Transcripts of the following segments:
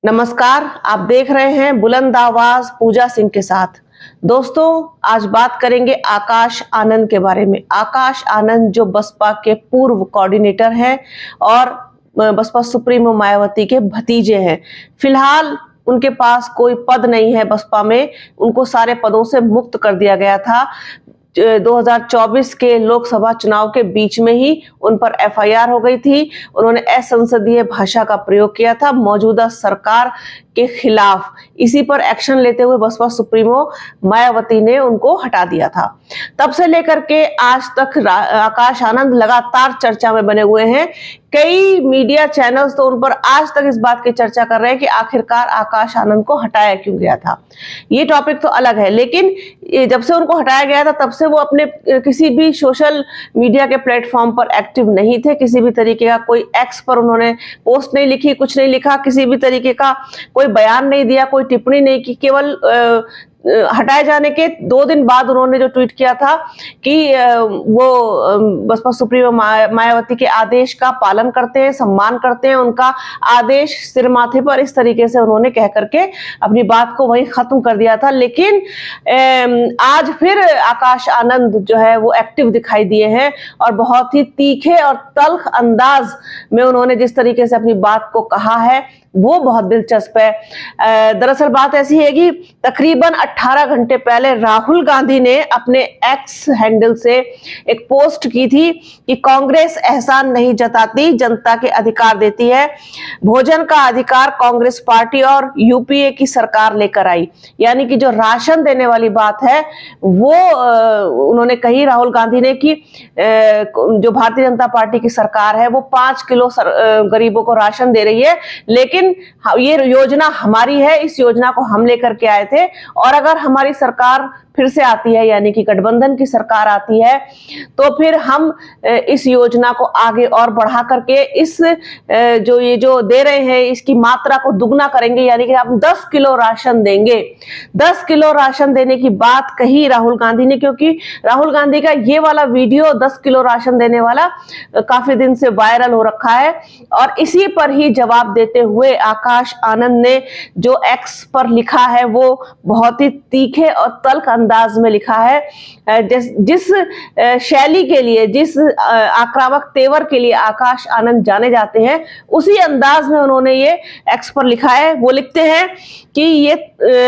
नमस्कार। आप देख रहे हैं बुलंद आवाज पूजा सिंह के साथ। दोस्तों, आज बात करेंगे आकाश आनंद के बारे में। आकाश आनंद जो बसपा के पूर्व कोऑर्डिनेटर हैं और बसपा सुप्रीमो मायावती के भतीजे हैं। फिलहाल उनके पास कोई पद नहीं है बसपा में, उनको सारे पदों से मुक्त कर दिया गया था। 2024 के लोकसभा चुनाव के बीच में ही उन पर एफआईआर हो गई थी। उन्होंने असंसदीय भाषा का प्रयोग किया था मौजूदा सरकार के खिलाफ। इसी पर एक्शन लेते हुए बसपा सुप्रीमो मायावती ने उनको हटा दिया था। तब से लेकर के आज तक आकाश आनंद लगातार चर्चा में बने हुए हैं। कई मीडिया चैनल्स तो उन पर आज तक इस बात की चर्चा कर रहे हैं कि आखिरकार आकाश आनंद को हटाया क्यों गया था। ये टॉपिक तो अलग है, लेकिन जब से उनको हटाया गया था तब से वो अपने किसी भी सोशल मीडिया के प्लेटफॉर्म पर एक्टिव नहीं थे। किसी भी तरीके का कोई एक्स पर उन्होंने पोस्ट नहीं लिखी, कुछ नहीं लिखा, किसी भी तरीके का कोई बयान नहीं दिया, कोई टिप्पणी नहीं की। केवल हटाए जाने के 2 दिन बाद उन्होंने जो ट्वीट किया था कि वो बसपा सुप्रीमो मायावती के आदेश का पालन करते हैं, सम्मान करते हैं, उनका आदेश सिर माथे पर, इस तरीके से उन्होंने कह करके अपनी बात को वहीं खत्म कर दिया था। लेकिन आज फिर आकाश आनंद जो है वो एक्टिव दिखाई दिए हैं और बहुत ही तीखे और तल्ख अंदाज में उन्होंने जिस तरीके से अपनी बात को कहा है वो बहुत दिलचस्प है। दरअसल बात ऐसी है कि तकरीबन 18 घंटे पहले राहुल गांधी ने अपने एक्स हैंडल से एक पोस्ट की थी कि कांग्रेस एहसान नहीं जताती, जनता के अधिकार देती है। भोजन का अधिकार कांग्रेस पार्टी और यूपीए की सरकार लेकर आई। यानी कि जो राशन देने वाली बात है वो उन्होंने कही राहुल गांधी ने कि जो भारतीय जनता पार्टी की सरकार है वो 5 किलो गरीबों को राशन दे रही है, लेकिन ये योजना हमारी है, इस योजना को हम लेकर के आए थे और अगर हमारी सरकार फिर से आती है, यानी कि गठबंधन की सरकार आती है, तो फिर हम इस योजना को आगे और बढ़ा करके इस जो दे रहे हैं इसकी मात्रा को दुगना करेंगे। यानी कि हम 10 किलो राशन देंगे। 10 किलो राशन देने की बात कही राहुल गांधी ने, क्योंकि राहुल गांधी का ये वाला वीडियो 10 किलो राशन देने वाला काफी दिन से वायरल हो रखा है। और इसी पर ही जवाब देते हुए आकाश आनंद ने जो एक्स पर लिखा है वो बहुत ही तीखे और तल्ख अंदाज में लिखा है। जिस शैली के लिए, जिस आक्रामक तेवर के लिए आकाश आनंद जाने जाते हैं, उसी अंदाज में उन्होंने ये एक्स पर लिखा है। वो लिखते हैं कि ये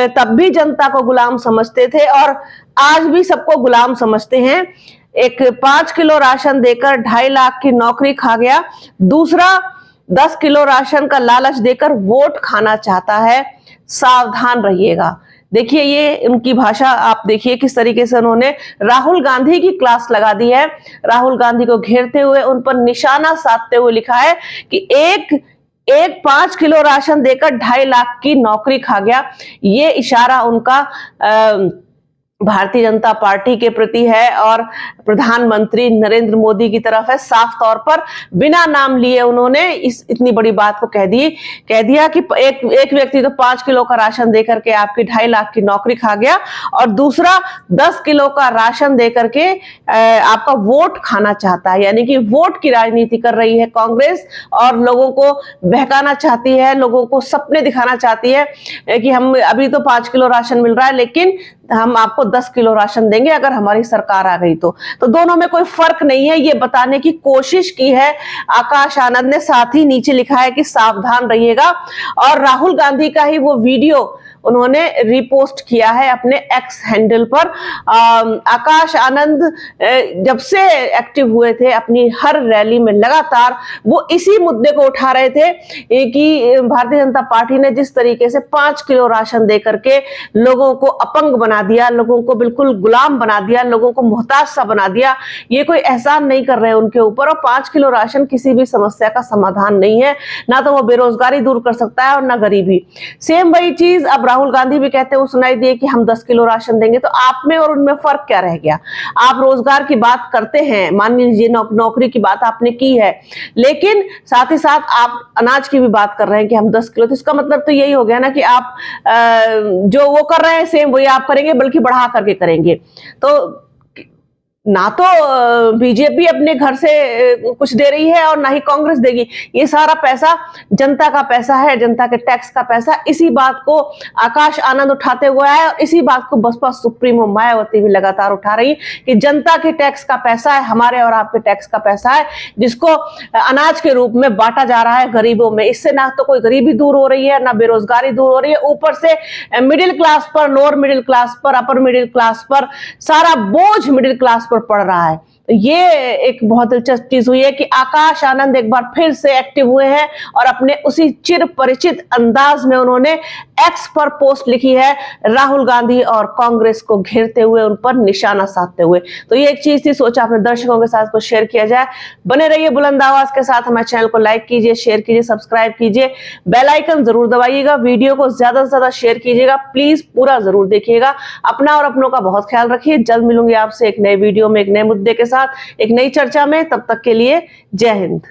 तब भी जनता को गुलाम समझते थे और आज भी सबको गुलाम समझते हैं। एक 5 किलो राशन देकर 2.5 लाख की नौकरी खा गया, दूसरा 10 किलो राशन का लालच देकर वोट खाना चाहता है, सावधान रहिएगा। देखिए ये उनकी भाषा आप देखिए किस तरीके से उन्होंने राहुल गांधी की क्लास लगा दी है। राहुल गांधी को घेरते हुए, उन पर निशाना साधते हुए लिखा है कि एक 5 किलो राशन देकर 2.5 लाख की नौकरी खा गया। ये इशारा उनका भारतीय जनता पार्टी के प्रति है और प्रधानमंत्री नरेंद्र मोदी की तरफ है। साफ तौर पर बिना नाम लिए उन्होंने इतनी बड़ी बात को कह दिया कि एक व्यक्ति तो 5 किलो का राशन देकर के आपकी 2.5 लाख की नौकरी खा गया और दूसरा 10 किलो का राशन देकर के आपका वोट खाना चाहता है। यानी कि वोट की राजनीति कर रही है कांग्रेस और लोगों को बहकाना चाहती है, लोगों को सपने दिखाना चाहती है कि हम अभी तो 5 किलो राशन मिल रहा है, लेकिन हम आपको 10 किलो राशन देंगे अगर हमारी सरकार आ गई तो दोनों में कोई फर्क नहीं है, ये बताने की कोशिश की है आकाश आनंद ने। साथ ही नीचे लिखा है कि सावधान रहिएगा और राहुल गांधी का ही वो वीडियो उन्होंने रिपोस्ट किया है अपने एक्स हैंडल पर। आकाश आनंद जब से एक्टिव हुए थे अपनी हर रैली में लगातार वो इसी मुद्दे को उठा रहे थे कि भारतीय जनता पार्टी ने जिस तरीके से 5 किलो राशन दे करके लोगों को अपंग बना दिया, लोगों को बिल्कुल गुलाम बना दिया, लोगों को मोहताज सा बना दिया। ये कोई एहसान नहीं कर रहे हैं उनके ऊपर। और 5 किलो राशन किसी भी समस्या का समाधान नहीं है, ना तो वो बेरोजगारी दूर कर सकता है और ना गरीबी। सेम वही चीज अब राहुल गांधी भी कहते हैं, सुनाई दिए कि हम 10 किलो राशन देंगे। तो आप में और उनमें फर्क क्या रह गया? आप रोजगार की बात करते हैं, मान लीजिए नौकरी की बात आपने की है, लेकिन साथ ही साथ आप अनाज की भी बात कर रहे हैं कि हम 10 किलो। तो इसका मतलब तो यही हो गया ना कि आप जो वो कर रहे हैं सेम वही आप करेंगे, बल्कि बढ़ा करके करेंगे। तो ना तो बीजेपी अपने घर से कुछ दे रही है और ना ही कांग्रेस देगी। ये सारा पैसा जनता का पैसा है, जनता के टैक्स का पैसा। इसी बात को आकाश आनंद उठाते हुए आए और इसी बात को बसपा सुप्रीमो मायावती भी लगातार उठा रही कि जनता के टैक्स का पैसा है, हमारे और आपके टैक्स का पैसा है, जिसको अनाज के रूप में बांटा जा रहा है गरीबों में। इससे ना तो कोई गरीबी दूर हो रही है, ना बेरोजगारी दूर हो रही है, ऊपर से मिडिल क्लास पर, लोअर मिडिल क्लास पर, अपर मिडिल क्लास पर सारा बोझ मिडिल क्लास पर पड़ रहा है। तो ये एक बहुत दिलचस्प चीज हुई है कि आकाश आनंद एक बार फिर से एक्टिव हुए हैं और अपने उसी चिर परिचित अंदाज में उन्होंने एक्स पर पोस्ट लिखी है, राहुल गांधी और कांग्रेस को घेरते हुए, उन पर निशाना साधते हुए। तो ये एक चीज थी, सोचा अपने दर्शकों के साथ को शेयर किया जाए। बने रहिए बुलंद आवाज के साथ, हमारे चैनल को लाइक कीजिए, शेयर कीजिए, सब्सक्राइब कीजिए, बेल आइकन जरूर दबाइएगा, वीडियो को ज्यादा से ज्यादा शेयर कीजिएगा, प्लीज पूरा जरूर देखिएगा। अपना और अपनों का बहुत ख्याल रखिए। जल्द मिलूंगी आपसे एक नए वीडियो में, एक नए मुद्दे के साथ, एक नई चर्चा में। तब तक के लिए जय हिंद।